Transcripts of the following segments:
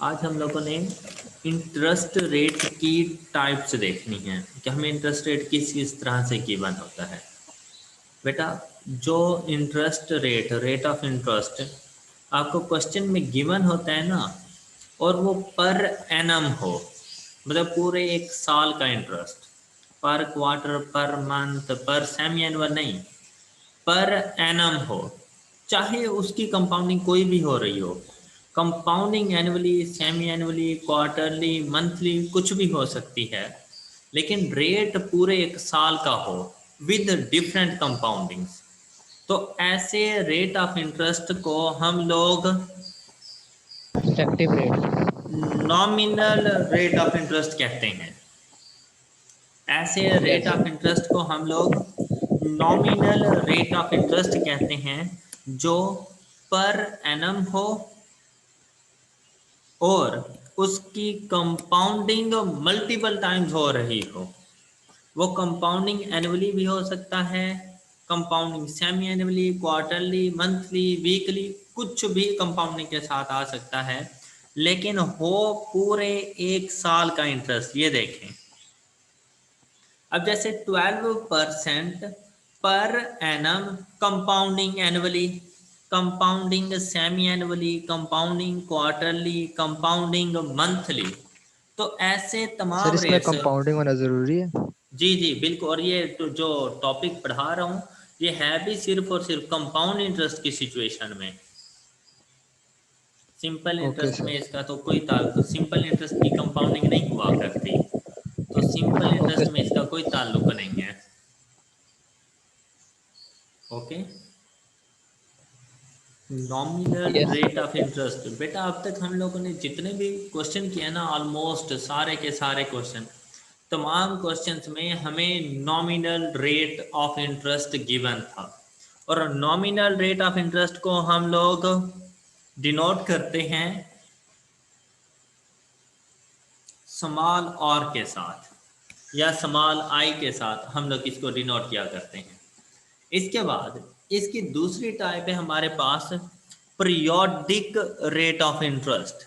आज हम लोगों ने इंटरेस्ट रेट की टाइप्स देखनी है कि हमें इंटरेस्ट रेट किस तरह से गिवन होता है। बेटा, जो इंटरेस्ट रेट ऑफ इंटरेस्ट आपको क्वेश्चन में गिवन होता है ना, और वो पर एनम हो, मतलब पूरे एक साल का इंटरेस्ट, पर क्वार्टर, पर मंथ, पर सेमी एनुअल नहीं, पर एनम हो, चाहे उसकी कंपाउंडिंग कोई भी हो रही हो, compounding annually, semi annually, quarterly, monthly, कुछ भी हो सकती है, लेकिन रेट पूरे एक साल का हो विद डिफरेंट कंपाउंडिंग्स, तो ऐसे रेट ऑफ इंटरेस्ट को हम लोग effective rate, nominal rate of interest कहते हैं। ऐसे रेट ऑफ इंटरेस्ट को हम लोग नॉमिनल रेट ऑफ इंटरेस्ट कहते हैं, जो पर एनम हो और उसकी कंपाउंडिंग मल्टीपल टाइम्स हो रही हो। वो कंपाउंडिंग एनुअली भी हो सकता है, compounding semi annually, quarterly, monthly, weekly, कुछ भी कंपाउंडिंग के साथ आ सकता है, लेकिन हो पूरे एक साल का इंटरेस्ट। ये देखें, अब जैसे 12% per annum compounding annually, compounding semi annually, compounding quarterly, compounding monthly, तो ऐसे सर तमाम इसमें रेट्स। कंपाउंडिंग होना जरूरी है। जी जी बिल्कुल, और ये तो जो टॉपिक पढ़ा रहा हूँ, ये है भी सिर्फ और सिर्फ कंपाउंड इंटरेस्ट की सिचुएशन में। सिंपल ओके इंटरेस्ट में सर। इसका तो कोई ताल्लुक, सिंपल इंटरेस्ट की कंपाउंडिंग नहीं हुआ करती, तो सिंपल ओके इंटरेस्ट में इसका कोई ताल्लुक नहीं है। Okay, nominal yes. Rate of interest. बेटा, अब तक हम लोगों ने जितने भी क्वेश्चन किए ना, ऑलमोस्ट सारे के सारे क्वेश्चन, तमाम क्वेश्चंस में हमें nominal rate of interest given था, और नॉमिनल रेट ऑफ इंटरेस्ट को हम लोग डिनोट करते हैं स्मॉल आर के साथ या स्मॉल आई के साथ, हम लोग इसको डिनोट किया करते हैं। इसके बाद इसकी दूसरी टाइप है हमारे पास periodic rate of interest.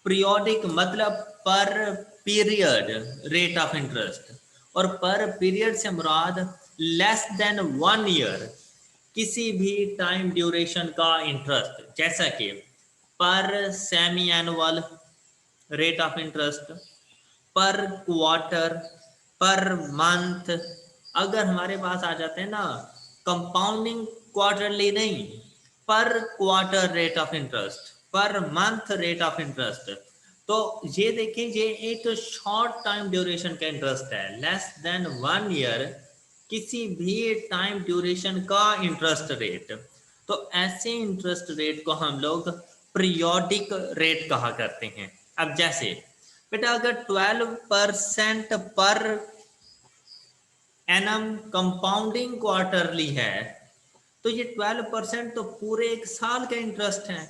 Periodic मतलब per period rate of interest, और पर पीरियड से मुराद लेस देन 1 ईयर, किसी भी टाइम ड्यूरेशन का इंटरेस्ट, जैसा कि पर semi annual rate of interest, पर क्वार्टर, पर मंथ। अगर हमारे पास आ जाते हैं ना कंपाउंडिंग क्वार्टरली नहीं, पर quarter rate of interest, per month rate of interest, तो ये देखें, ये एक शॉर्ट टाइम ड्यूरेशन का इंटरेस्ट है, लेस देन 1 ईयर, किसी भी टाइम ड्यूरेशन का इंटरेस्ट रेट। तो ऐसे इंटरेस्ट रेट को हम लोग पीरियोडिक रेट कहा करते हैं। अब जैसे बेटा, अगर 12% पर एनम कंपाउंडिंग क्वार्टरली है, तो ये 12% तो पूरे एक साल का इंटरेस्ट है,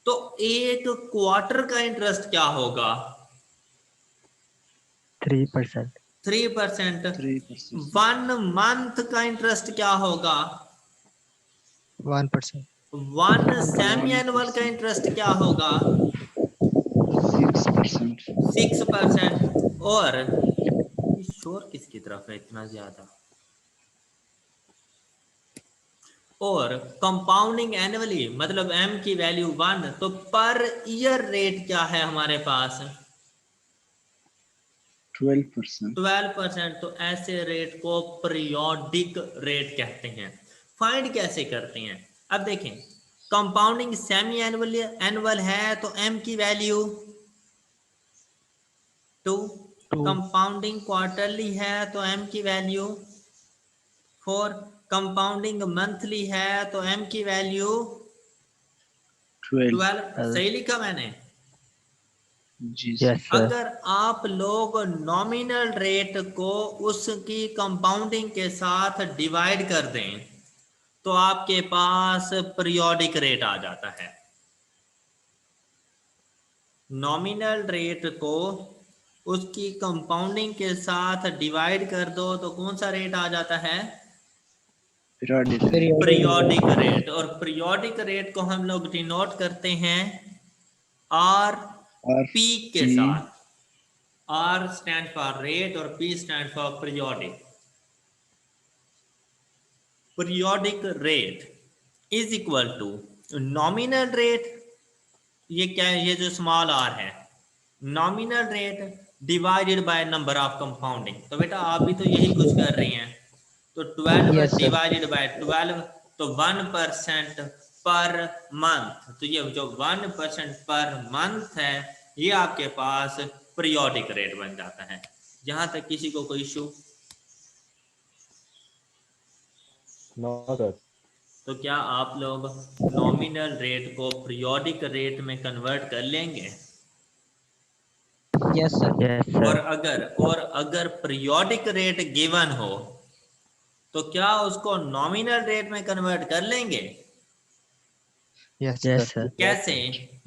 तो एक क्वार्टर का इंटरेस्ट क्या होगा? 3%। 3%। 3%। 1 मंथ का इंटरेस्ट क्या होगा? 1%। 1 सेमी एनुअल का इंटरेस्ट क्या होगा? 6%। 6%। और शोर किसकी तरफ है इतना ज्यादा? और कंपाउंडिंग एनुअली मतलब m की वैल्यू 1, तो पर ईयर रेट क्या है हमारे पास? 12%। 12%। तो ऐसे रेट को पीरियोडिक रेट कहते हैं। फाइंड कैसे करते हैं? अब देखें, कंपाउंडिंग सेमी एनुअल है तो m की वैल्यू 2, 2। कंपाउंडिंग क्वार्टरली है तो m की वैल्यू 4, कंपाउंडिंग मंथली है तो m की वैल्यू 12। सही लिखा मैंने? जी यस सर। अगर आप लोग नॉमिनल रेट को उसकी कंपाउंडिंग के साथ डिवाइड कर दें, तो आपके पास पीरियोडिक रेट आ जाता है। नॉमिनल रेट को उसकी कंपाउंडिंग के साथ डिवाइड कर दो तो कौन सा रेट आ जाता है? Periodic rate. और पीरियोडिक रेट को हम लोग डिनोट करते हैं आर P के G. साथ। R स्टैंड फॉर रेट और P stand for periodic. Periodic rate is equal to nominal rate, ये क्या है, ये जो स्मॉल r है, nominal rate divided by number of compounding. तो बेटा आप भी तो यही कुछ कर रही हैं। तो 12 Yes, sir. डिवाइडेड बाय 12, तो 1% पर मंथ। तो ये जो 1% पर मंथ है, ये आपके पास पीरियोडिक रेट बन जाता है। जहां तक किसी को कोई इशू? No sir. तो क्या आप लोग नॉमिनल रेट को पीरियोडिक रेट में कन्वर्ट कर लेंगे? Yes, sir. Yes, और अगर पीरियोडिक रेट गिवन हो तो क्या उसको नॉमिनल रेट में कन्वर्ट कर लेंगे? Yes, yes, sir. कैसे?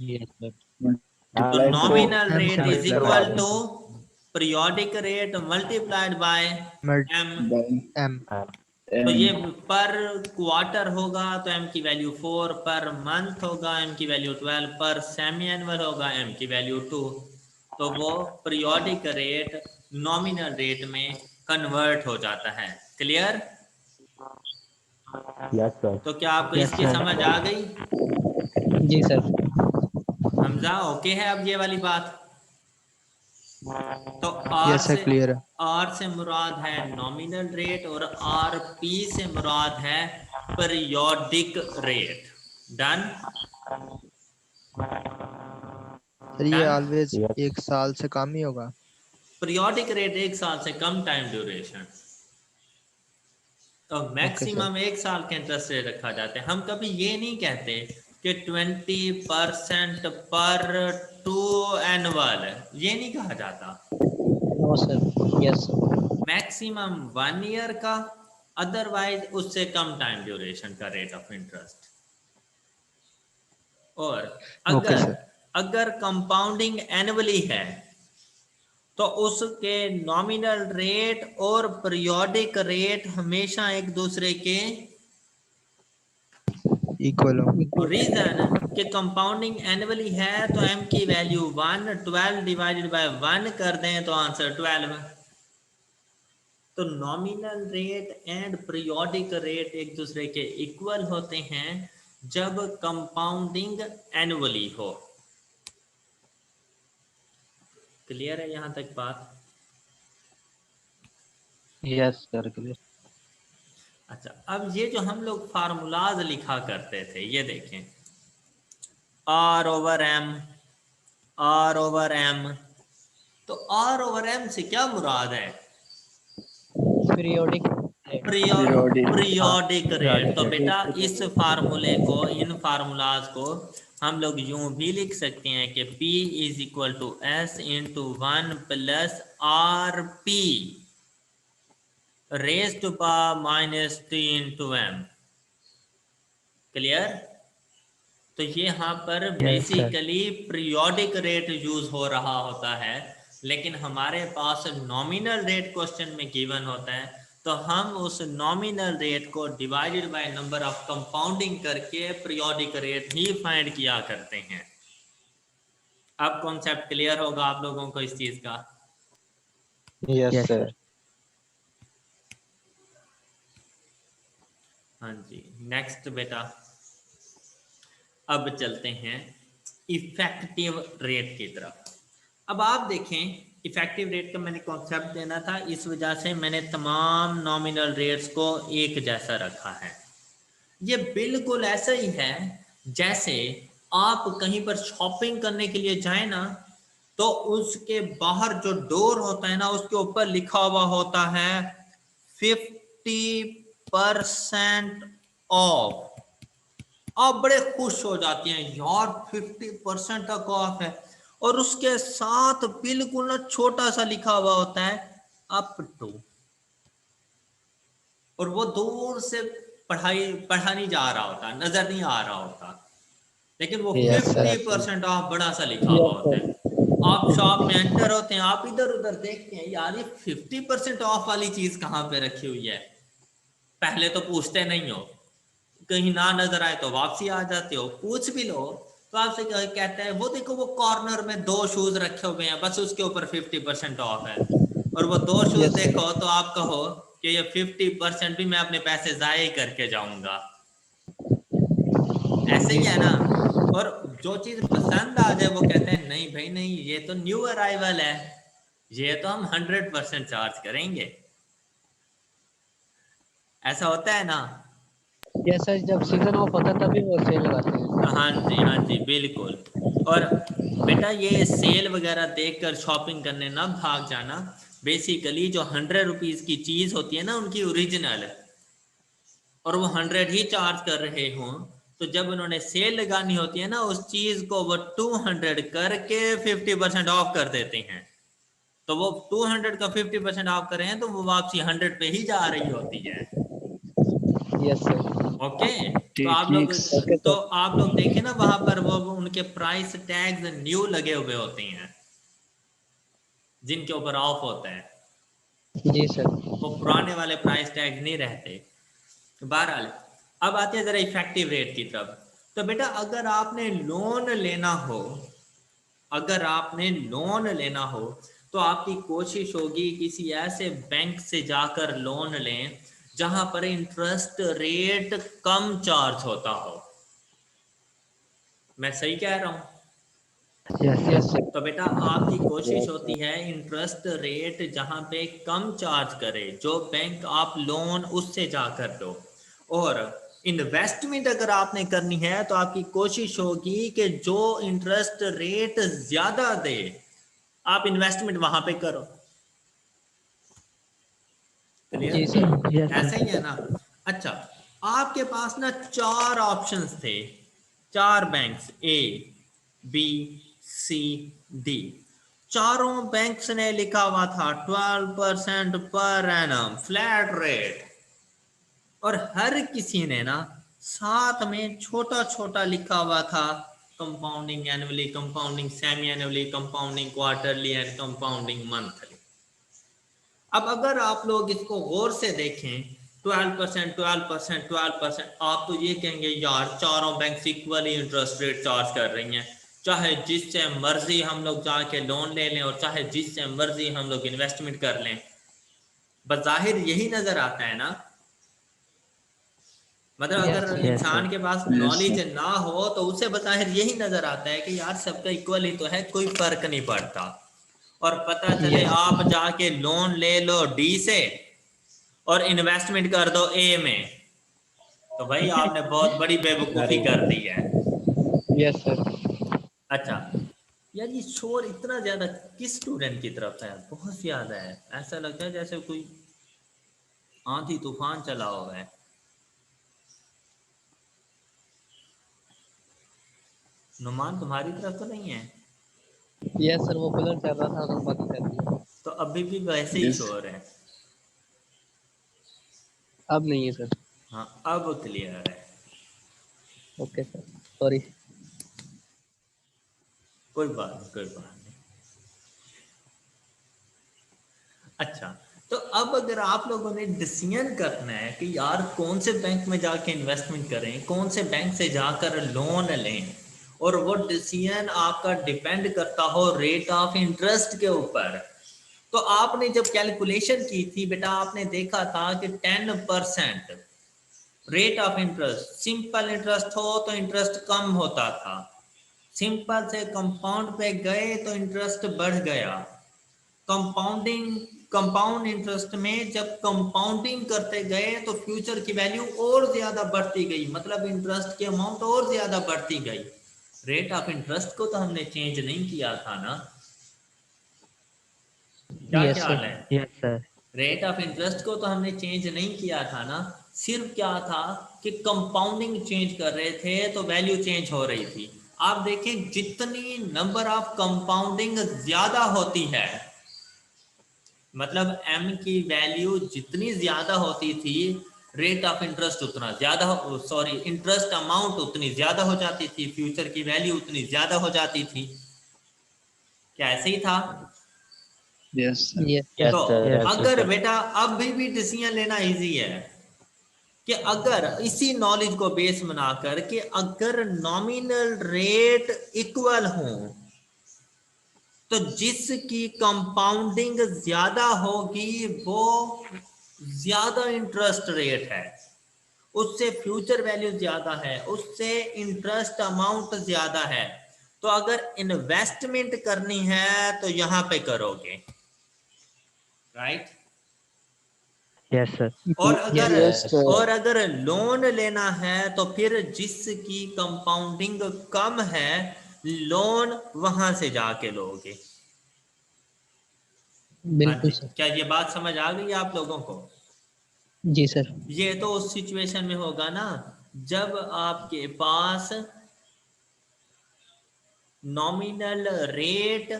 Yes, sir. तो Multiply नॉमिनल M रेट से इज multiply इक्वल करेंगे। To periodic rate multiplied by Mult- M. by M. तो ये M. पर क्वार्टर होगा तो एम की वैल्यू 4, पर मंथ होगा एम की वैल्यू 12, पर सेमी एनुअल होगा एम की वैल्यू 2। तो वो पीरियोडिक रेट नॉमिनल रेट में कन्वर्ट हो जाता है। क्लियर? Yes sir. तो क्या आपको Yes, इसकी sir. समझ आ गई? जी सर। हमजा ओके है अब ये वाली बात? तो Yes, sir. Clear है। R से मुराद है नॉमिनल रेट और RP से मुराद है पीरियोडिक रेट। डन? सर ये Done? Always Yes. 1 साल से कम ही होगा। पीरियोडिक रेट 1 साल से कम टाइम ड्यूरेशन। तो मैक्सिमम 1 साल के इंटरेस्ट रेट रखा जाता है। हम कभी ये नहीं कहते कि 20% पर टू एनुअल, ये नहीं कहा जाता। No sir. Yes sir. Maximum 1 year का, अदरवाइज उससे कम टाइम ड्यूरेशन का रेट ऑफ इंटरेस्ट। और ओके अगर सर। अगर कंपाउंडिंग एनुअली है तो उसके नॉमिनल रेट और पीरियोडिक रेट हमेशा एक दूसरे के इक्वल हो। रीजन कि कंपाउंडिंग एनुअली है तो m की वैल्यू 1, 12 डिवाइडेड बाय 1 कर दें तो आंसर 12। तो nominal rate and periodic rate एक दूसरे के इक्वल होते हैं जब कंपाउंडिंग एनुअली हो। क्लियर है यहां तक बात? Yes sir clear. अच्छा, अब ये जो हम लोग फार्मूलाज लिखा करते थे, ये देखें, R over M, R over M। तो R ओवर M से क्या मुराद है? Periodic periodic rate. तो Periodic बेटा इस फार्मूले को, इन फार्मूलाज को हम लोग यूं भी लिख सकते हैं कि P is equal to S into 1 plus R P raise to power -3 into M। Clear? तो ये यहाँ पर बेसिकली पीरियोडिक रेट यूज हो रहा होता है, लेकिन हमारे पास नॉमिनल रेट क्वेश्चन में गिवन होता है, तो हम उस नॉमिनल रेट को divided by number of compounding करके पीरियोडिक रेट ही फाइंड किया करते हैं। अब कॉन्सेप्ट क्लियर होगा आप लोगों को इस चीज का? Yes sir. हाँ जी, नेक्स्ट बेटा अब चलते हैं इफेक्टिव रेट की तरफ। अब आप देखें, इफेक्टिव रेट का मैंने कॉन्सेप्ट देना था, इस वजह से मैंने तमाम नॉमिनल रेट्स को एक जैसा रखा है। ये बिल्कुल ऐसा ही है जैसे आप कहीं पर शॉपिंग करने के लिए जाएं ना, तो उसके बाहर जो डोर होता है ना, उसके ऊपर लिखा हुआ होता है 50% ऑफ। आप बड़े खुश हो जाती हैं, यार 50% तक ऑफ है, और उसके साथ बिल्कुल ना छोटा सा लिखा हुआ होता है अप टू, और वो दूर से पढ़ा नहीं जा रहा होता, नजर नहीं आ रहा होता, लेकिन वो Yes, sir. 50% ऑफ बड़ा सा लिखा हुआ होता है। आप शॉप में एंटर होते हैं, आप इधर उधर देखते हैं, यार ये 50% ऑफ वाली चीज कहाँ पे रखी हुई है। पहले तो पूछते नहीं हो, कहीं ना नजर आए तो वापसी आ जाते हो, पूछ भी लो तो आपसे कहता है वो देखो वो कॉर्नर में 2 शूज रखे हुए हैं, बस उसके ऊपर 50% ऑफ है, और वो 2 शूज Yes, sir. देखो तो आप कहो कि ये 50% भी मैं अपने पैसे जाए करके जाऊंगा। ऐसे ही जी है सर। ना। और जो चीज पसंद आ जाए वो कहते हैं नहीं भाई नहीं, ये तो न्यू अराइवल है, ये तो हम 100% चार्ज करेंगे। ऐसा होता है ना। यस सर, जब सीजन ऑफ होता है तभी वो सेल लगाते हैं। हाँ जी बिल्कुल। और बेटा ये सेल वगैरह देखकर शॉपिंग करने ना भाग जाना। बेसिकली जो 100 रुपीज की चीज होती है ना उनकी ओरिजिनल, और वो 100 ही चार्ज कर रहे हों, तो जब उन्होंने सेल लगानी होती है ना उस चीज को वो 200 करके 50% ऑफ कर देते हैं। तो वो 200 का 50% ऑफ कर रहे हैं तो वो वापसी 100 पे ही जा रही होती है। Yes sir. Okay. Techniques. Okay तो सर। आप लोग देखें ना वहां पर वो उनके प्राइस टैग्स न्यू लगे हुए होते हैं जिनके ऊपर ऑफ होता है, जी सर। वो पुराने वाले प्राइस टैग नहीं रहते। बहरहाल अब आते हैं जरा इफेक्टिव रेट की तरफ। तो बेटा अगर आपने लोन लेना हो, अगर आपने लोन लेना हो तो आपकी कोशिश होगी किसी ऐसे बैंक से जाकर लोन लें जहां पर इंटरेस्ट रेट कम चार्ज होता हो। मैं सही कह रहा हूं? Yes sir. तो बेटा आपकी कोशिश होती है इंटरेस्ट रेट जहां पे कम चार्ज करे, जो बैंक आप लोन उससे जाकर दो। और इन्वेस्टमेंट अगर आपने करनी है तो आपकी कोशिश होगी कि जो इंटरेस्ट रेट ज्यादा दे आप इन्वेस्टमेंट वहां पे करो। जी क्लियर? सर। यस ऐसा ही है सर। ना। अच्छा, आपके पास ना 4 ऑप्शंस थे, 4 banks A B C D. चारों बैंक्स ने लिखा हुआ था 12% पर एनम फ्लैट रेट, और हर किसी ने ना साथ में छोटा छोटा लिखा हुआ था compounding annually, compounding semi annually, compounding quarterly and compounding monthly. अब अगर आप लोग इसको गौर से देखें 12%, 12%, 12%, आप तो ये कहेंगे यार चारों bank equally interest rate charge कर रही हैं, चाहे जिससे मर्जी हम लोग जाके लोन ले लें और चाहे जिससे मर्जी हम लोग इन्वेस्टमेंट कर लें। बज़ाहिर यही नजर आता है ना। मतलब अगर इंसान के पास यस नॉलेज सर। ना हो तो उसे बज़ाहिर यही नजर आता है कि यार सबका इक्वल ही तो है, कोई फर्क नहीं पड़ता। और पता चले यस। आप जाके लोन ले लो डी से और इन्वेस्टमेंट कर दो ए में, तो भाई आपने बहुत बड़ी बेवकूफ़ी अरे कर दी है। Yes sir. अच्छा, यार ये शोर इतना ज़्यादा किस स्टूडेंट की तरफ है? बहुत ज़्यादा है, ऐसा लगता है जैसे कोई आंधी तूफान चला हुआ है। नुमान तुम्हारी तरफ तो नहीं है? यस सर, वो कूलर चल रहा था तो बंद कर दिया। तो अभी भी वैसे ही यस। शोर है। अब नहीं है सर। हाँ अब क्लियर है। Okay sir, sorry. कोई बात नहीं, कोई बात नहीं। अच्छा, तो अब अगर आप लोगों ने डिसीजन करना है कि यार कौन से बैंक में जाके इन्वेस्टमेंट करें, कौन से बैंक से जाकर लोन लें, और वो डिसीजन आपका डिपेंड करता हो रेट ऑफ इंटरेस्ट के ऊपर, तो आपने जब कैलकुलेशन की थी बेटा आपने देखा था कि 10% rate of interest, simple interest हो तो इंटरेस्ट कम होता था, सिंपल से कंपाउंड पे गए तो इंटरेस्ट बढ़ गया, कंपाउंडिंग कंपाउंड इंटरेस्ट में जब कंपाउंडिंग करते गए तो फ्यूचर की वैल्यू और ज्यादा बढ़ती गई, मतलब इंटरेस्ट की अमाउंट और ज्यादा बढ़ती गई। रेट ऑफ इंटरेस्ट को तो हमने चेंज नहीं किया था ना? क्या यस ख्याल सर। है? Yes sir. Rate of interest को तो हमने चेंज नहीं किया था ना। सिर्फ क्या था कि कंपाउंडिंग चेंज कर रहे थे तो वैल्यू चेंज हो रही थी। आप देखें जितनी नंबर ऑफ कंपाउंडिंग ज्यादा होती है, मतलब m की वैल्यू जितनी ज्यादा होती थी रेट ऑफ इंटरेस्ट उतना ज्यादा, सॉरी इंटरेस्ट अमाउंट उतनी ज्यादा हो जाती थी, फ्यूचर की वैल्यू उतनी ज्यादा हो जाती थी। क्या ऐसे ही था? Yes sir. यस तो सर। यस अगर सर। बेटा अब भी डिसीजन लेना इजी है कि अगर इसी नॉलेज को बेस बनाकर कि अगर नॉमिनल रेट इक्वल हो तो जिसकी कंपाउंडिंग ज्यादा होगी वो ज्यादा इंटरेस्ट रेट है, उससे फ्यूचर वैल्यू ज्यादा है, उससे इंटरेस्ट अमाउंट ज्यादा है। तो अगर इन्वेस्टमेंट करनी है तो यहां पे करोगे, राइट? Yes sir. और अगर Yes, sir. और अगर लोन लेना है तो फिर जिसकी कंपाउंडिंग कम है लोन वहां से जाके लोगे। हाँ बिल्कुल जी, सर। क्या ये बात समझ आ गई आप लोगों को? जी सर। ये तो उस सिचुएशन में होगा ना जब आपके पास नॉमिनल रेट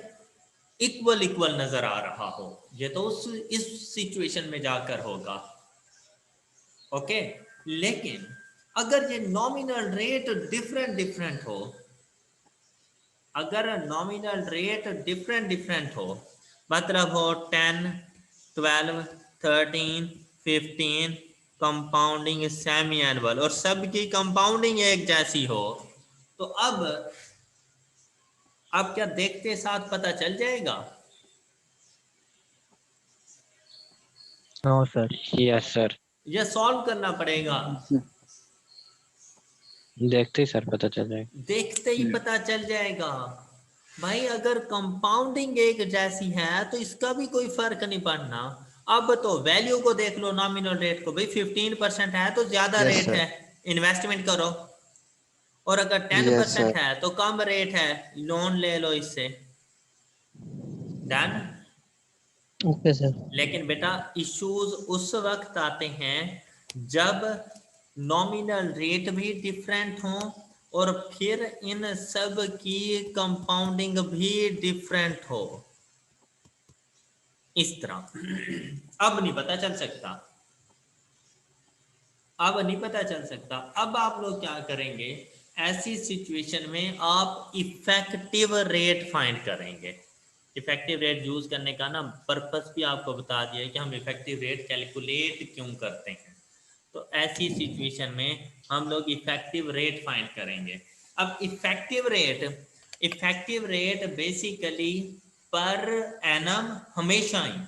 इक्वल इक्वल नजर आ रहा हो, ये तो उस इस सिचुएशन में जाकर होगा। ओके, लेकिन अगर ये नॉमिनल रेट डिफरेंट डिफरेंट हो, अगर नॉमिनल रेट डिफरेंट डिफरेंट हो, मतलब हो 10, 12, 13, 15 कंपाउंडिंग सेमी एनुअल और सबकी कंपाउंडिंग एक जैसी हो, तो अब क्या देखते साथ पता चल जाएगा? No sir. यस सर, यह सॉल्व करना पड़ेगा। देखते ही सर पता चल जाएगा। देखते ही पता चल जाएगा भाई। अगर कंपाउंडिंग एक जैसी है तो इसका भी कोई फर्क नहीं पड़ना। अब तो वैल्यू को देख लो, नॉमिनल रेट को, भाई 15% है तो ज्यादा Yes, रेट sir. है, इन्वेस्टमेंट करो। और अगर Yes, 10% sir. है तो कम रेट है, लोन ले लो इससे। डन। Okay sir. लेकिन बेटा इश्यूज उस वक्त आते हैं जब नॉमिनल रेट भी डिफरेंट हो और फिर इन सब की कंपाउंडिंग भी डिफरेंट हो, इस तरह। अब नहीं पता चल सकता, अब नहीं पता चल सकता। अब आप लोग क्या करेंगे, ऐसी सिचुएशन में आप इफेक्टिव रेट फाइंड करेंगे। इफेक्टिव रेट यूज करने का ना पर्पस भी आपको बता दिया है कि हम इफेक्टिव रेट कैलकुलेट क्यों करते हैं। तो ऐसी सिचुएशन में हम लोग इफेक्टिव रेट फाइंड करेंगे। अब effective rate basically per annum, हमेशा ही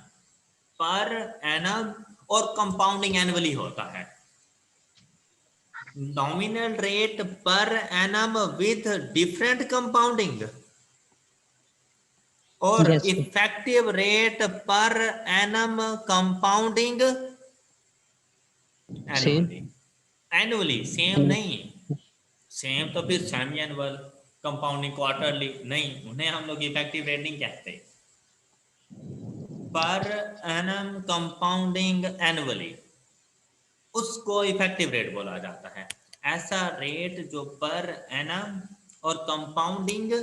पर एनम और कंपाउंडिंग एनुअली होता है। Nominal rate per annum with different compounding और yes sir. Effective rate per annum compounding same. Annually. Annually same नहीं, सेम तो फिर सेमी एनुअल, कंपाउंडिंग क्वार्टरली नहीं, उन्हें हम लोग इफेक्टिव रेट नहीं कहते। पर एनम कंपाउंडिंग एनुअली, उसको इफेक्टिव रेट बोला जाता है। ऐसा रेट जो पर एनम और कंपाउंडिंग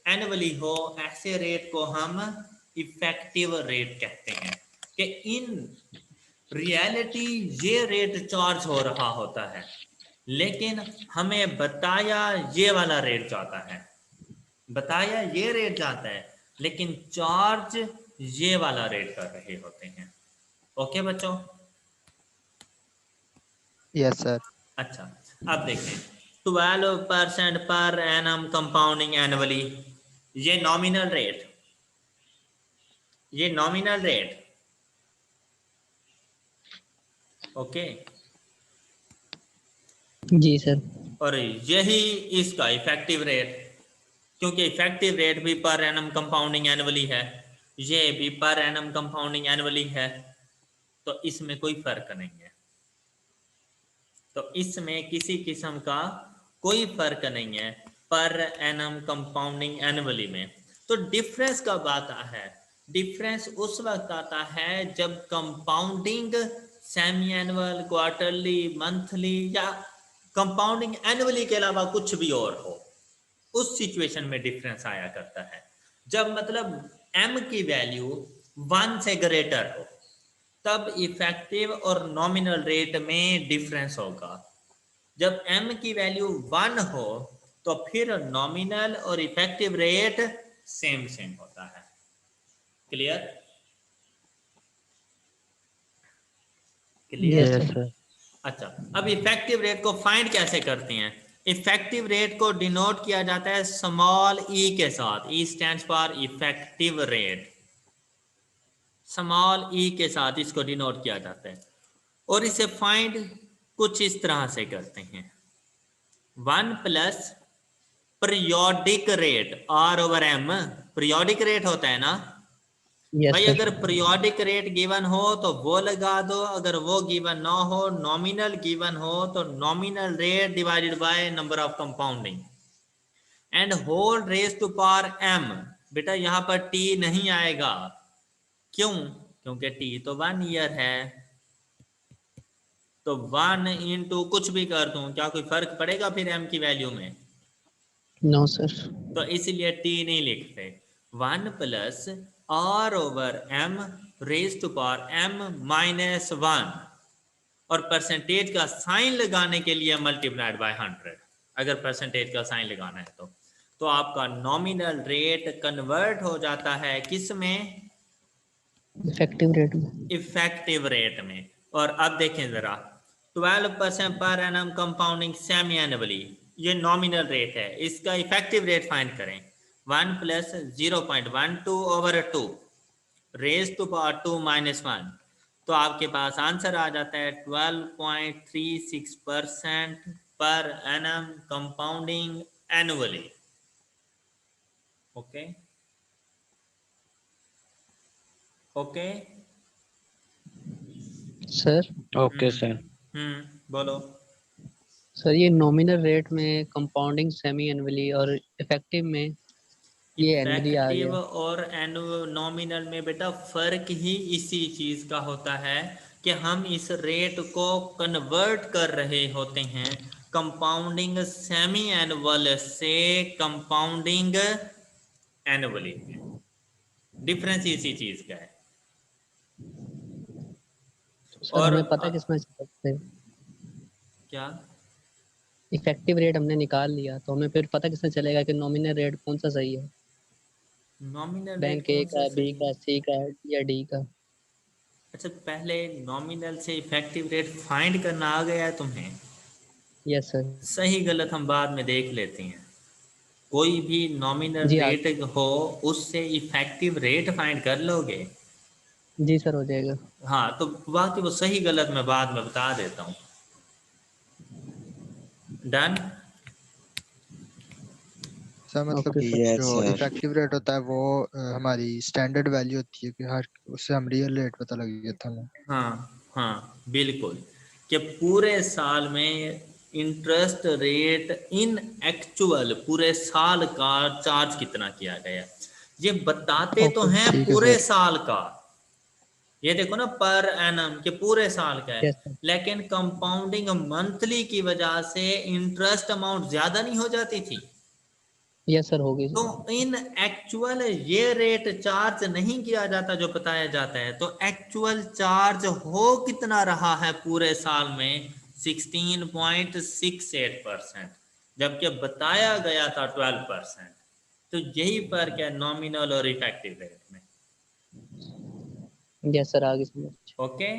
एनुअली हो, ऐसे रेट को हम इफेक्टिव रेट कहते हैं। कि इन रियलिटी ये रेट चार्ज हो रहा होता है, लेकिन हमें बताया ये वाला रेट जाता है, बताया ये रेट जाता है, लेकिन चार्ज ये वाला रेट कर रहे होते हैं। ओके बच्चों? Yes, sir. अच्छा, अब देखें 12% पर एनम कंपाउंडिंग एनुअली, ये नॉमिनल रेट, ये नॉमिनल रेट। ओके, जी सर। और यही इसका इफेक्टिव रेट, क्योंकि इफेक्टिव रेट भी पर एनम कंपाउंडिंग एनुअली है, ये भी पर एनम कंपाउंडिंग एनुअली है, तो इसमें कोई फर्क नहीं है। तो इसमें किसी किस्म का कोई फर्क नहीं है पर एनम कंपाउंडिंग एनुअली में। तो डिफरेंस कब आता है? डिफरेंस उस वक्त आता है जब compounding semi annual, quarterly, monthly या कंपाउंडिंग एनुअली के अलावा कुछ भी और हो, उस सिचुएशन में डिफरेंस आया करता है। जब मतलब m की वैल्यू 1 से ग्रेटर हो तब इफेक्टिव और नॉमिनल रेट में डिफरेंस होगा। जब m की वैल्यू 1 हो तो फिर नॉमिनल और इफेक्टिव रेट सेम सेम होता है। क्लियर? क्लियर? Yes sir. अच्छा, अब इफेक्टिव रेट को फाइंड कैसे करते हैं? इफेक्टिव रेट को डिनोट किया जाता है स्मॉल ई के साथ। E stands for effective rate. Small E के साथ इसको डिनोट किया जाता है और इसे फाइंड कुछ इस तरह से करते हैं। 1 plus periodic rate R over M. Periodic rate होता है ना यस भाई? सर। अगर पीरियोडिक रेट गिवन हो तो वो लगा दो, अगर वो गिवन ना हो, नॉमिनल गिवन हो तो nominal rate divided by number of compounding and whole raise to power m। बेटा यहाँ पर t नहीं आएगा, क्यों? क्योंकि t तो 1 ईयर है। तो 1 इंटू कुछ भी कर दूं, क्या कोई फर्क पड़ेगा फिर m की वैल्यू में? No sir. तो इसलिए t नहीं लिखते। 1 plus r over m raise to power m minus 1 और परसेंटेज का साइन लगाने के लिए मल्टीप्लाइड बाय 100। अगर परसेंटेज का साइन लगाना है तो आपका नॉमिनल रेट कन्वर्ट हो जाता है किस में? इफेक्टिव रेट में। इफेक्टिव रेट में। और अब देखें जरा, 12% per annum compounding semi annually, ये नॉमिनल रेट है, इसका इफेक्टिव रेट फाइंड करें। 1 plus 0.12 over 2 raise to power 2 minus 1, तो आपके पास आंसर आ जाता है 12.36% पर annum compounding annually. Okay okay sir. Okay sir. बोलो। सर ये नॉमिनल रेट में कंपाउंडिंग सेमी एनुअली और इफेक्टिव में ये एनुअली आ इफेक्टिव गया। और नॉमिनल में बेटा फर्क ही इसी चीज का होता है कि हम इस रेट को कन्वर्ट कर रहे होते हैं कंपाउंडिंग सेमी एनुअल से कंपाउंडिंग एनुअली में। डिफरेंस इसी चीज का है। सर और हमें पता किसमें सकते हैं? क्या? इफेक्टिव रेट हमने निकाल लिया तो हमें फिर पता किसमें चलेगा कि नॉमिनल रेट कौन सा सही है? नॉमिनल रेट बैंक ए कौन सा का, बी सही है? का, सी का या डी का? अच्छा, पहले नॉमिनल से इफेक्टिव रेट फाइंड करना आ गया है तुम्हें? Yes sir. सही गलत हम बाद में देख लेते हैं। कोई भी नॉमिनल जी रेट हो उससे इफेक्टिव रेट फाइंड कर लोगे। जी सर हो जाएगा। हाँ, तो बाकी वो सही गलत मैं बाद में बता देता हूँ। डन। सर मतलब ओके सर। जो यस सर। इफेक्टिव रेट होता है वो हमारी स्टैंडर्ड वैल्यू होती है कि हर उससे हम रियल रेट पता लग जाता है हमें। हाँ हाँ बिल्कुल, कि पूरे साल में इंटरेस्ट रेट इन एक्चुअल पूरे साल का चार्ज कितना किया गया, ये बताते तो ओके। हैं ठीक है पूरे सर। साल का। ये देखो ना, पर एनम के पूरे साल का है, यस सर। लेकिन कंपाउंडिंग मंथली की वजह से इंटरेस्ट अमाउंट ज्यादा नहीं हो जाती थी? यस सर होगी तो सर। इन एक्चुअल ये रेट चार्ज नहीं किया जाता जो बताया जाता है। तो एक्चुअल चार्ज हो कितना रहा है पूरे साल में? 16.68%, जबकि बताया गया था 12%। तो यही फर्क है नॉमिनल और इफेक्टिव रेट में। यस सर आगे समझ। Okay,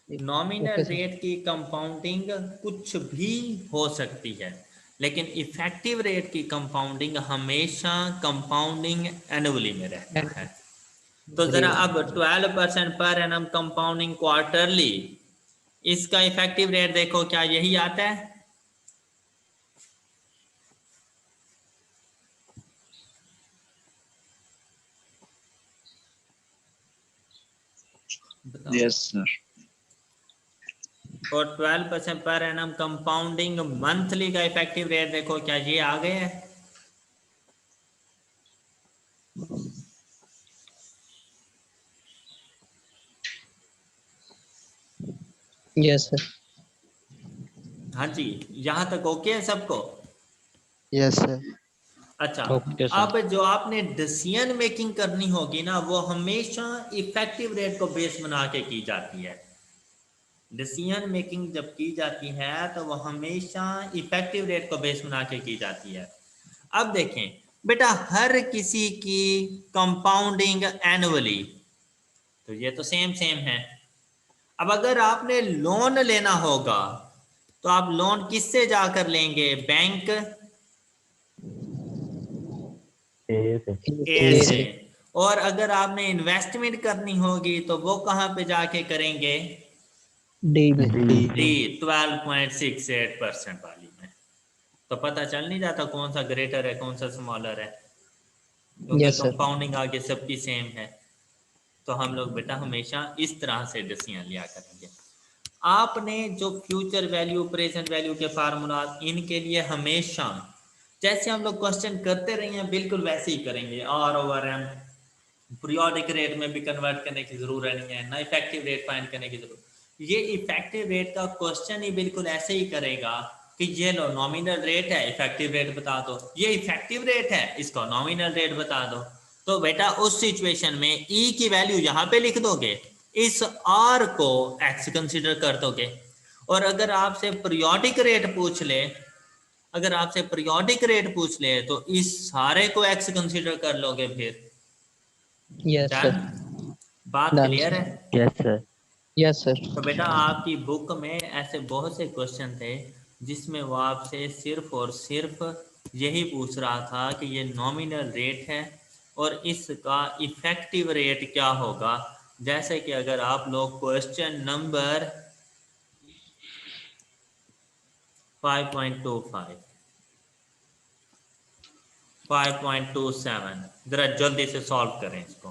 nominal okay sir. Rate की कंपाउंडिंग कुछ भी हो सकती है, लेकिन इफेक्टिव रेट की कंपाउंडिंग हमेशा कंपाउंडिंग एनुअली में रहता है। तो जरा अब 12% पर एनम कंपाउंडिंग क्वार्टरली, इसका इफेक्टिव रेट देखो, क्या यही आता है? बताओ। Yes sir. और 12% पर एनम कंपाउंडिंग मंथली का इफेक्टिव रेट देखो, क्या ये आ गया है? Yes sir. हाँ जी, यहाँ तक ओके है सबको? Yes sir. अच्छा, ओके सर। अब जो आपने डिसीजन मेकिंग करनी होगी ना, वो हमेशा इफेक्टिव रेट को बेस बना के की जाती है। डिसीजन मेकिंग जब की जाती है तो वो हमेशा इफेक्टिव रेट को बेस बना के की जाती है। अब देखें बेटा, हर किसी की कंपाउंडिंग एनुअली, तो ये तो सेम सेम है। अब अगर आपने लोन लेना होगा तो आप लोन किससे जाकर लेंगे? बैंक ए से ए से। और अगर आपने इन्वेस्टमेंट करनी होगी तो वो कहाँ पे जाके करेंगे? डी में। डी 12.68% वाली में। तो पता चल नहीं जाता कौन सा ग्रेटर है कौन सा स्मॉलर है, क्योंकि यस सर। कंपाउंडिंग आगे सबकी सेम है। तो हम लोग बेटा हमेशा इस तरह से डिसीजन लिया करेंगे। आपने जो फ्यूचर वैल्यू प्रेजेंट वैल्यू के फार्मूला इनके लिए हमेशा जैसे हम लोग क्वेश्चन करते रहे हैं बिल्कुल वैसे ही करेंगे। R over M periodic rate में भी कन्वर्ट करने की जरूरत नहीं है, ना इफेक्टिव रेट फाइंड करने की जरूरत। ये इफेक्टिव रेट का क्वेश्चन ही बिल्कुल ऐसे ही करेगा कि ये लो नॉमिनल रेट है, इफेक्टिव रेट बता दो। ये इफेक्टिव रेट है, इसको नॉमिनल रेट बता दो। तो बेटा उस सिचुएशन में ई की वैल्यू यहाँ पे लिख दोगे, इस आर को एक्स कंसिडर कर दोगे। और अगर आपसे पीरियोडिक रेट पूछ ले, अगर आपसे पीरियोडिक रेट पूछ ले तो इस सारे को एक्स कंसिडर कर लोगे फिर। Yes sir. बात Done, क्लियर sir. है? Yes sir. Yes sir. तो बेटा आपकी बुक में ऐसे बहुत से क्वेश्चन थे जिसमें वो आपसे सिर्फ और सिर्फ यही पूछ रहा था कि ये नॉमिनल रेट है और इसका इफेक्टिव रेट क्या होगा। जैसे कि अगर आप लोग क्वेश्चन नंबर 5.25 5.27 जरा जल्दी से सॉल्व करें इसको।